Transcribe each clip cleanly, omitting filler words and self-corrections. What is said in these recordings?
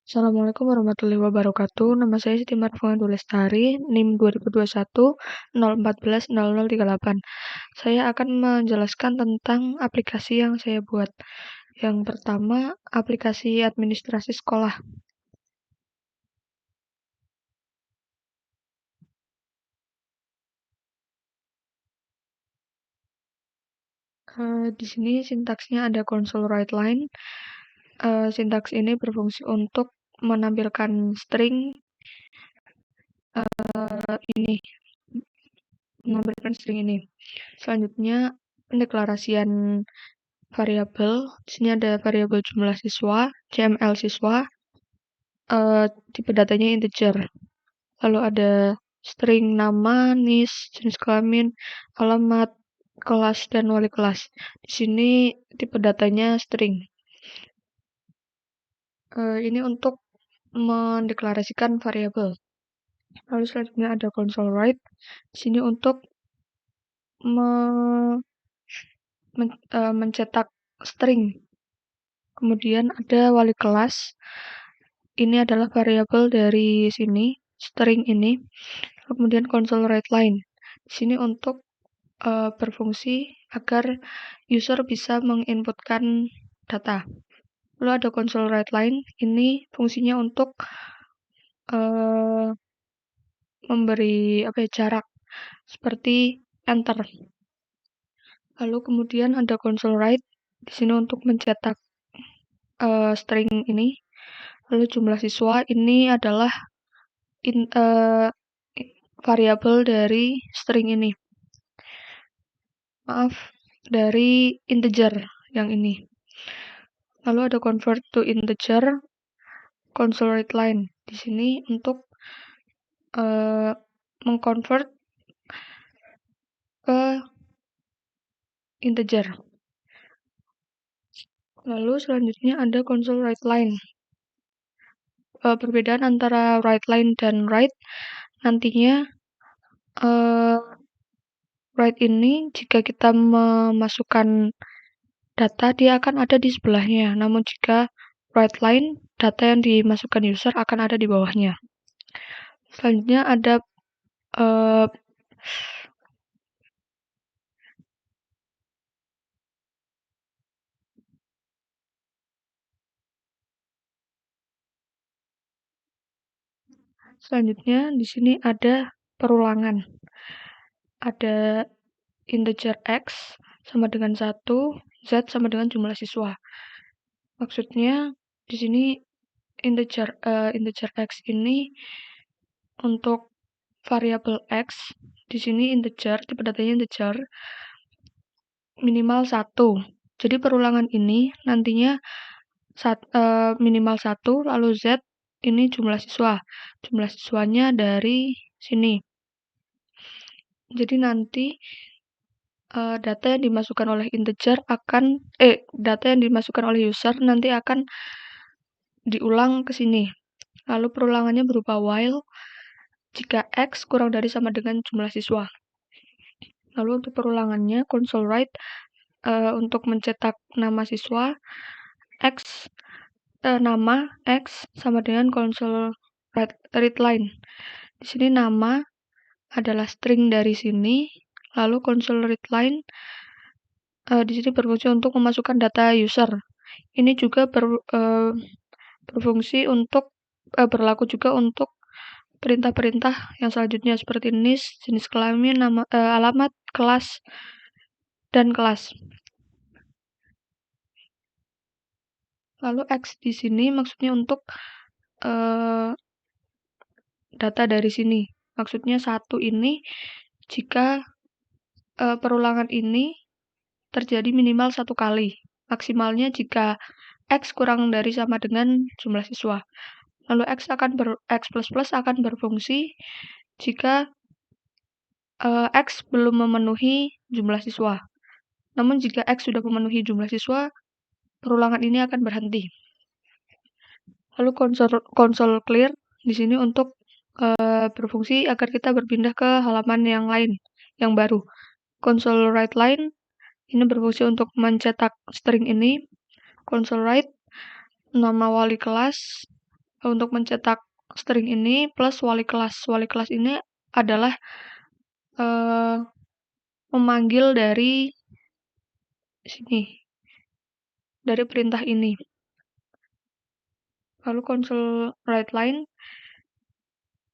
Assalamualaikum warahmatullahi wabarakatuh. Nama saya Siti Marfuandul Lestari, NIM 2021 0140038. Saya akan menjelaskan tentang aplikasi yang saya buat. Yang pertama, aplikasi administrasi sekolah. Di sini sintaksnya ada console write line. Sintaks ini berfungsi untuk menampilkan string ini, ini. Selanjutnya, pendeklarasian variabel. Di sini ada variabel jumlah siswa, CML siswa, tipe datanya integer. Lalu ada string nama, NIS, jenis kelamin, alamat, kelas, dan wali kelas. Di sini tipe datanya string. Ini untuk mendeklarasikan variabel. Lalu selanjutnya ada console write. Di sini untuk mencetak string. Kemudian ada wali kelas. Ini adalah variabel dari sini, string ini. Kemudian console write line. Di sini untuk berfungsi agar user bisa menginputkan data. Lalu ada console write line. Ini fungsinya untuk memberi jarak seperti enter. Lalu kemudian ada console write di sini untuk mencetak string ini. Lalu jumlah siswa ini adalah variabel dari string ini. Maaf, dari integer yang ini. Lalu ada convert to integer, console write line. Di sini untuk mengconvert ke integer. Lalu selanjutnya ada console write line. Perbedaan antara write line dan write nantinya write ini jika kita memasukkan data dia akan ada di sebelahnya. Namun jika write line data yang dimasukkan user akan ada di bawahnya. Selanjutnya ada selanjutnya di sini ada perulangan. Ada integer x sama dengan 1, z sama dengan jumlah siswa. Maksudnya di sini integer x ini untuk variabel x, di sini integer, tipe datanya integer, minimal 1. Jadi perulangan ini nantinya minimal 1, lalu z ini jumlah siswa. Jumlah siswanya dari sini. Jadi nanti data yang dimasukkan oleh integer data yang dimasukkan oleh user nanti akan diulang ke sini. Lalu perulangannya berupa while jika x kurang dari sama dengan jumlah siswa. Lalu untuk perulangannya console write untuk mencetak nama siswa nama x sama dengan console read line. Di sini nama adalah string dari sini, lalu console read line di sini berfungsi untuk memasukkan data user. Ini juga berfungsi untuk berlaku juga untuk perintah-perintah yang selanjutnya seperti NIS, jenis kelamin, nama, alamat, kelas, dan kelas. Lalu X di sini maksudnya untuk data dari sini. Maksudnya 1 ini jika perulangan ini terjadi minimal 1 kali. Maksimalnya jika X kurang dari sama dengan jumlah siswa. Lalu X plus akan berfungsi jika X belum memenuhi jumlah siswa. Namun jika X sudah memenuhi jumlah siswa, perulangan ini akan berhenti. Lalu console clear di sini untuk berfungsi agar kita berpindah ke halaman yang lain, yang baru. Console write line ini berfungsi untuk mencetak string ini. Console write nama wali kelas, untuk mencetak string ini plus wali kelas. Wali kelas ini adalah eee, memanggil dari sini, dari perintah ini. Lalu console write line,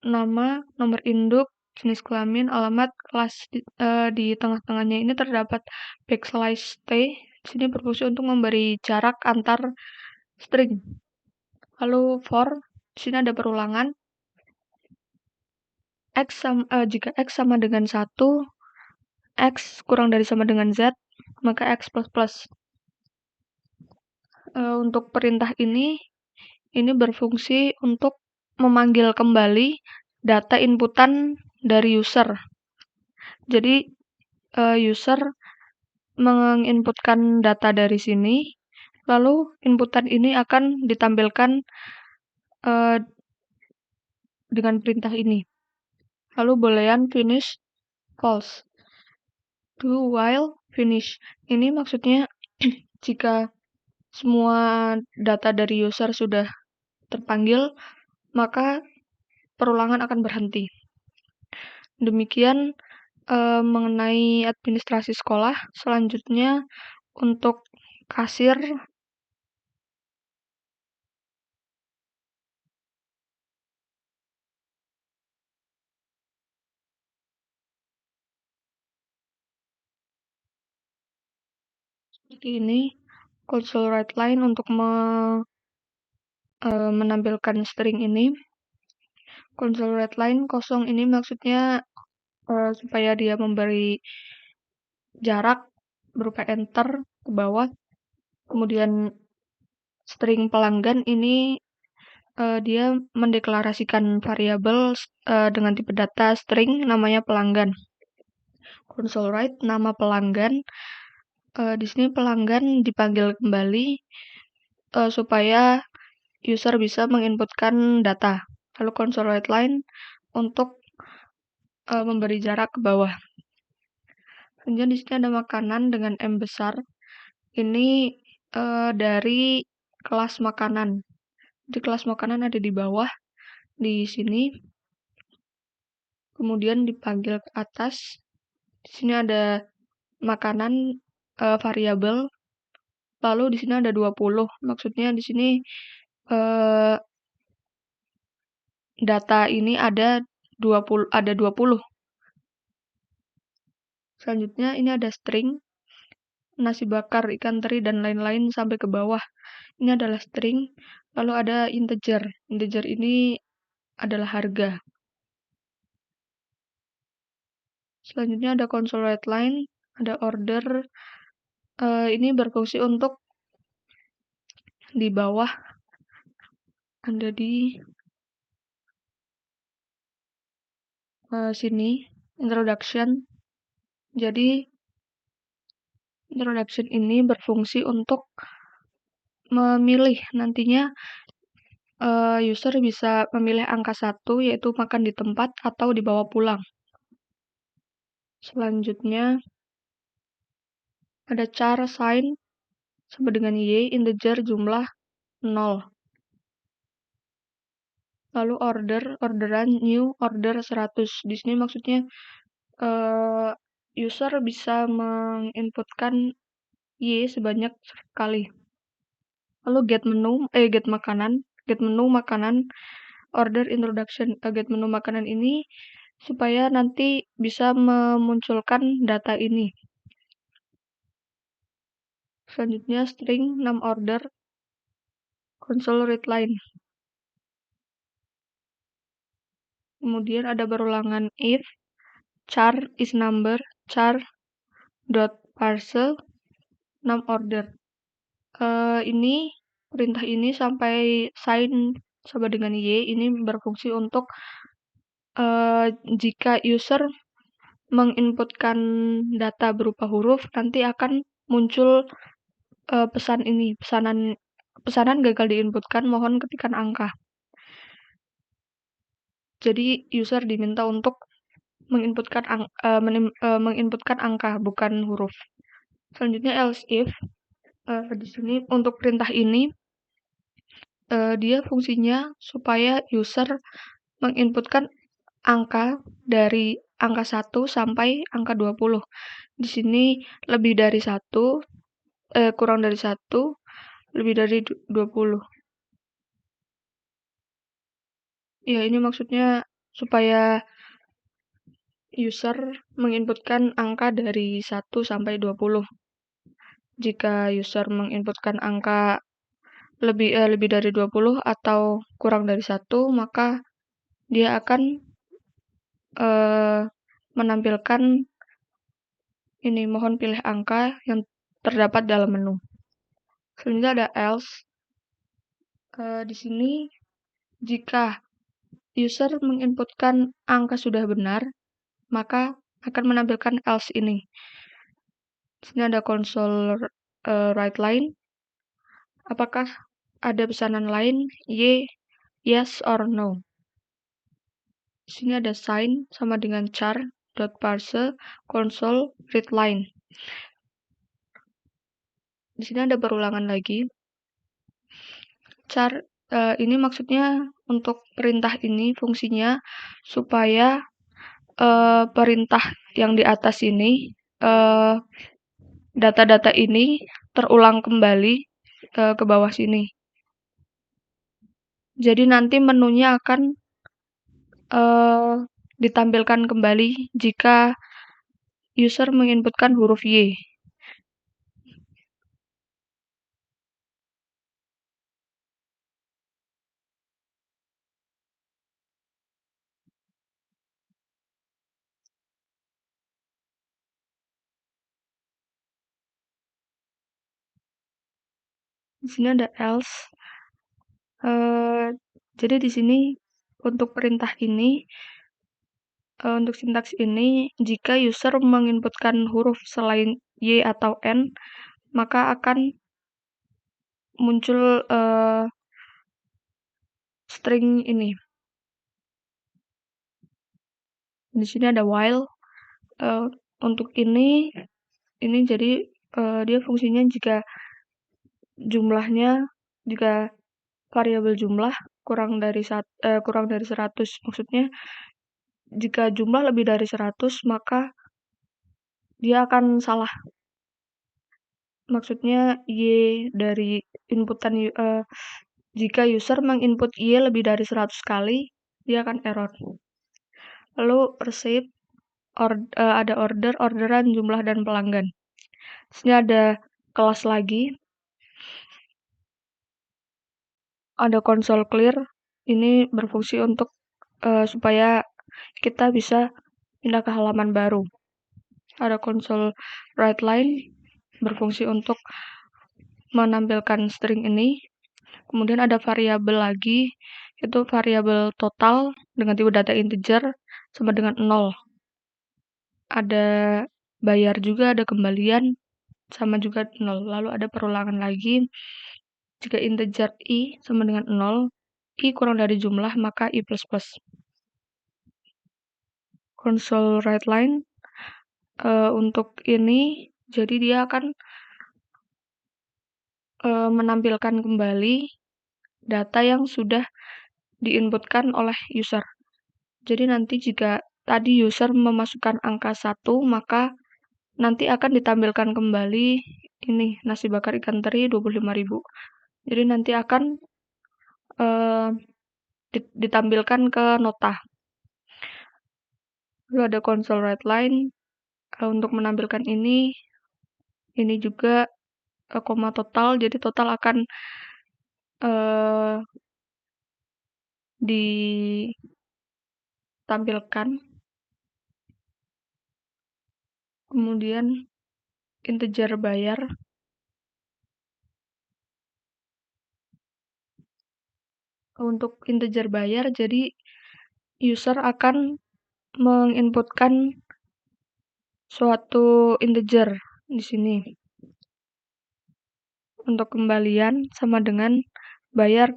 nama, nomor induk, jenis kelamin, alamat, kelas. Di tengah-tengahnya ini terdapat backslash t. Di sini berfungsi untuk memberi jarak antar string. Lalu for, di sini ada perulangan. Jika x sama dengan 1, x kurang dari sama dengan z, maka x plus plus. Untuk perintah ini berfungsi untuk memanggil kembali data inputan dari user. Jadi user menginputkan data dari sini, lalu inputan ini akan ditampilkan dengan perintah ini. Lalu boolean finish false. Do while finish. Ini maksudnya jika semua data dari user sudah terpanggil, maka perulangan akan berhenti. Demikian mengenai administrasi sekolah. Selanjutnya untuk kasir, seperti ini. Console write line untuk menampilkan string ini. Console write line kosong ini maksudnya supaya dia memberi jarak berupa enter ke bawah. Kemudian string pelanggan ini dia mendeklarasikan variabel dengan tipe data string namanya pelanggan. Console write nama pelanggan. Di sini pelanggan dipanggil kembali supaya user bisa menginputkan data. Lalu console write line untuk memberi jarak ke bawah. Kemudian di sini ada makanan dengan M besar. Ini dari kelas makanan. Di kelas makanan ada di bawah, di sini. Kemudian dipanggil ke atas. Di sini ada makanan variabel. Lalu di sini ada 20. Maksudnya di sini data ini ada 20. Selanjutnya ini ada string, nasi bakar, ikan teri, dan lain-lain sampai ke bawah. Ini adalah string, lalu ada integer. Integer ini adalah harga. Selanjutnya ada console write line, ada order. Ini berfungsi untuk di bawah, ada di sini, introduction. Jadi introduction ini berfungsi untuk memilih nantinya user bisa memilih angka 1 yaitu makan di tempat atau dibawa pulang. Selanjutnya ada char sign sama dengan y, integer jumlah 0. Lalu orderan new order 100. Di sini maksudnya user bisa menginputkan y sebanyak sekali. Lalu get menu makanan, order introduction. Get menu makanan ini supaya nanti bisa memunculkan data ini. Selanjutnya string name order, console read line. Kemudian ada berulangan if, char is number, char dot parse, name order. Ini perintah ini sampai sign sama dengan y ini berfungsi untuk jika user menginputkan data berupa huruf nanti akan muncul pesanan gagal diinputkan, mohon ketikkan angka. Jadi user diminta untuk menginputkan angka bukan huruf. Selanjutnya else if. Di sini untuk perintah ini dia fungsinya supaya user menginputkan angka dari angka 1 sampai angka 20. Di sini lebih dari 1, kurang dari 1, lebih dari 20. Ya, ini maksudnya supaya user menginputkan angka dari 1 sampai 20. Jika user menginputkan angka lebih dari 20 atau kurang dari 1, maka dia akan eee, menampilkan ini, mohon pilih angka yang terdapat dalam menu. Selanjutnya ada else. Di sini jika user menginputkan angka sudah benar, maka akan menampilkan else ini. Di sini ada console write line. Apakah ada pesanan lain? Yes or no. Di sini ada sign sama dengan char dot parse console read line. Di sini ada perulangan lagi. Char ini maksudnya untuk perintah ini fungsinya supaya perintah yang di atas ini data-data ini terulang kembali ke bawah sini. Jadi nanti menunya akan ditampilkan kembali jika user menginputkan huruf Y. Di sini ada else. Jadi di sini untuk perintah ini, untuk sintaks ini, jika user menginputkan huruf selain Y atau N, maka akan muncul string ini. Di sini ada while. Untuk ini jadi dia fungsinya jika jumlahnya, jika variabel jumlah kurang dari 100, maksudnya jika jumlah lebih dari 100 maka dia akan salah. Maksudnya dari inputan jika user menginput Y lebih dari 100 kali, dia akan error. Lalu receipt, ada order, orderan, jumlah, dan pelanggan. Di sini ada kelas lagi. Ada console clear. Ini berfungsi untuk supaya kita bisa pindah ke halaman baru. Ada console write line berfungsi untuk menampilkan string ini. Kemudian ada variabel lagi, itu variabel total dengan tipe data integer sama dengan 0. Ada bayar juga, ada kembalian sama juga 0. Lalu ada perulangan lagi. Jika integer i sama dengan 0, i kurang dari jumlah, maka i++. Console write line untuk ini, jadi dia akan menampilkan kembali data yang sudah diinputkan oleh user. Jadi nanti jika tadi user memasukkan angka 1, maka nanti akan ditampilkan kembali ini, nasi bakar ikan teri 25.000. Jadi nanti akan ditampilkan ke nota. Lalu ada console write line untuk menampilkan ini juga koma total, jadi total akan ditampilkan. Kemudian integer bayar. Untuk integer bayar, jadi user akan menginputkan suatu integer di sini. Untuk kembalian sama dengan bayar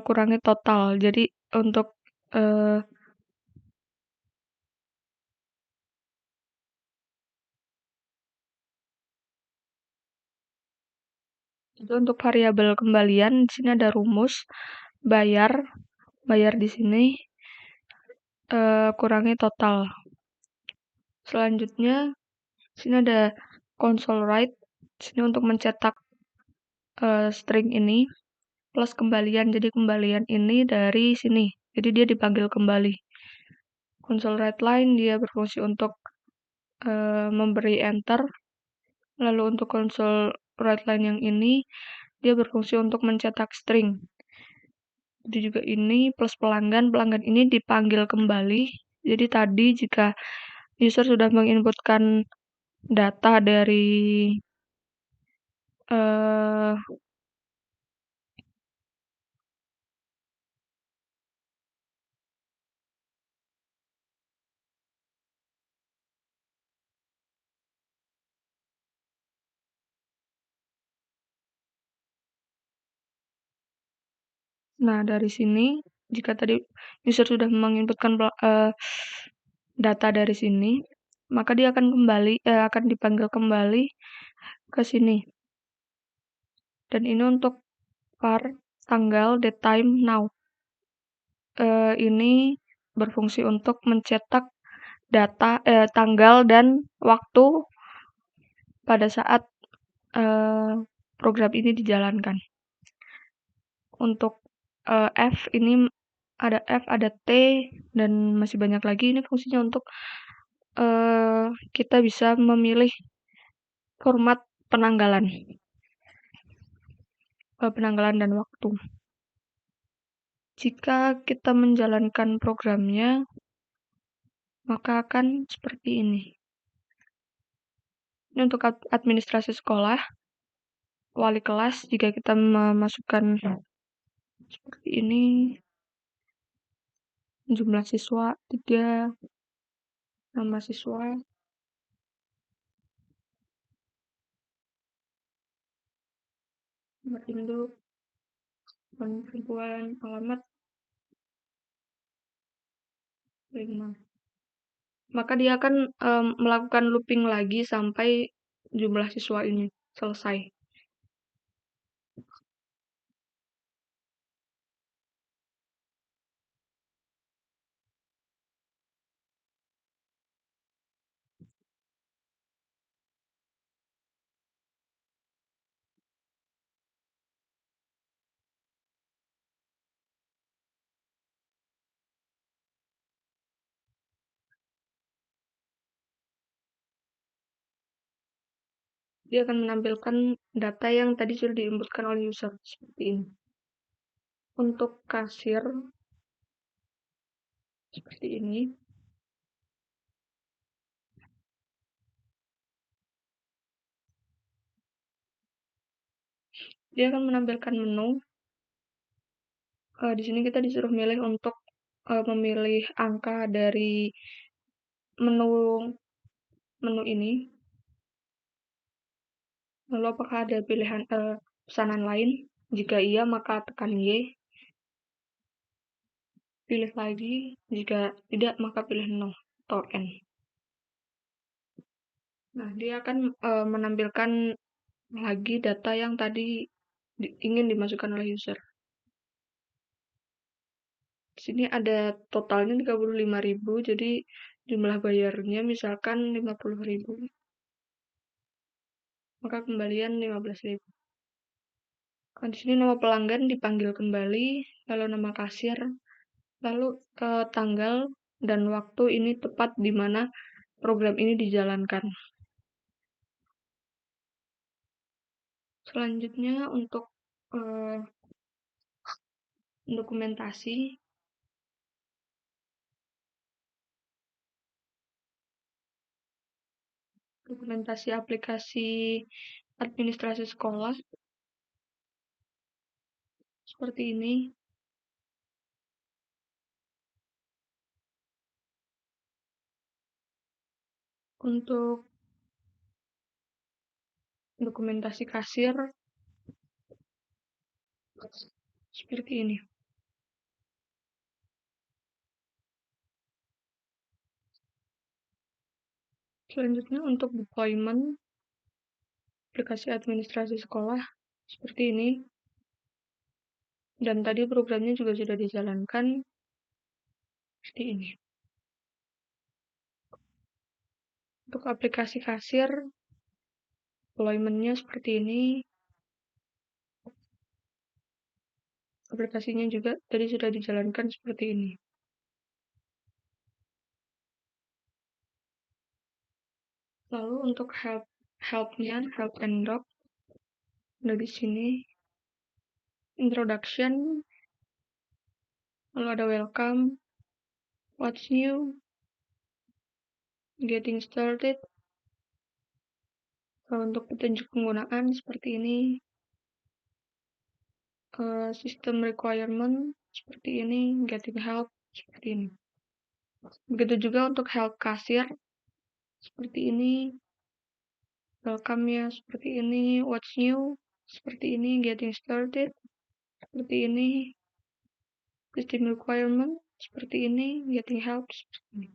kurangi total. Jadi untuk Itu untuk variabel kembalian, di sini ada rumus, bayar, bayar di sini, kurangi total. Selanjutnya, di sini ada console write, di sini untuk mencetak string ini, plus kembalian. Jadi kembalian ini dari sini, jadi dia dipanggil kembali. Console write line dia berfungsi untuk memberi enter. Lalu untuk console write line yang ini, dia berfungsi untuk mencetak string. Jadi juga ini plus pelanggan, pelanggan ini dipanggil kembali. Jadi tadi jika user sudah menginputkan data dari eh, nah dari sini jika tadi user sudah menginputkan data dari sini, maka dia akan akan dipanggil kembali ke sini. Dan ini untuk var tanggal date time now. Ini berfungsi untuk mencetak data tanggal dan waktu pada saat program ini dijalankan. Untuk F ini ada F, ada T, dan masih banyak lagi. Ini fungsinya untuk kita bisa memilih format penanggalan, penanggalan dan waktu. Jika kita menjalankan programnya, maka akan seperti ini. Ini untuk administrasi sekolah, wali kelas, jika kita memasukkan seperti ini, jumlah siswa 3, nama siswa, nomor induk, ribuan, alamat 5. Maka dia akan melakukan looping lagi sampai jumlah siswa ini selesai. Dia akan menampilkan data yang tadi sudah diinputkan oleh user seperti ini. Untuk kasir seperti ini. Dia akan menampilkan menu. Di sini kita disuruh milih untuk memilih angka dari menu menu ini. Lalu apakah ada pilihan pesanan lain? Jika iya, maka tekan Y. Pilih lagi. Jika tidak, maka pilih No atau N. Nah, dia akan menampilkan lagi data yang tadi ingin dimasukkan oleh user. Di sini ada totalnya 35.000, jadi jumlah bayarnya misalkan 50.000. Maka kembalian 15.000. Di sini nama pelanggan dipanggil kembali, lalu nama kasir, lalu tanggal dan waktu ini tepat di mana program ini dijalankan. Selanjutnya untuk dokumentasi. Dokumentasi aplikasi administrasi sekolah seperti ini. Untuk dokumentasi kasir seperti ini. Selanjutnya untuk deployment aplikasi administrasi sekolah seperti ini. Dan tadi programnya juga sudah dijalankan seperti ini. Untuk aplikasi kasir, deployment-nya seperti ini. Aplikasinya juga tadi sudah dijalankan seperti ini. Lalu untuk help-nya, help and doc, dari sini, introduction, lalu ada welcome, what's new, getting started. Kalau untuk petunjuk penggunaan seperti ini, system requirement seperti ini, getting help seperti ini. Begitu juga untuk help kasir seperti ini, welcome-nya seperti ini, what's new seperti ini, getting started seperti ini, system requirement seperti ini, getting help seperti ini.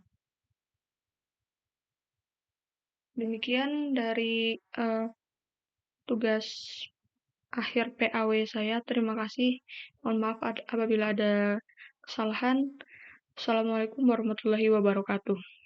Demikian dari tugas akhir PAW saya. Terima kasih. Mohon maaf apabila ada kesalahan. Assalamualaikum warahmatullahi wabarakatuh.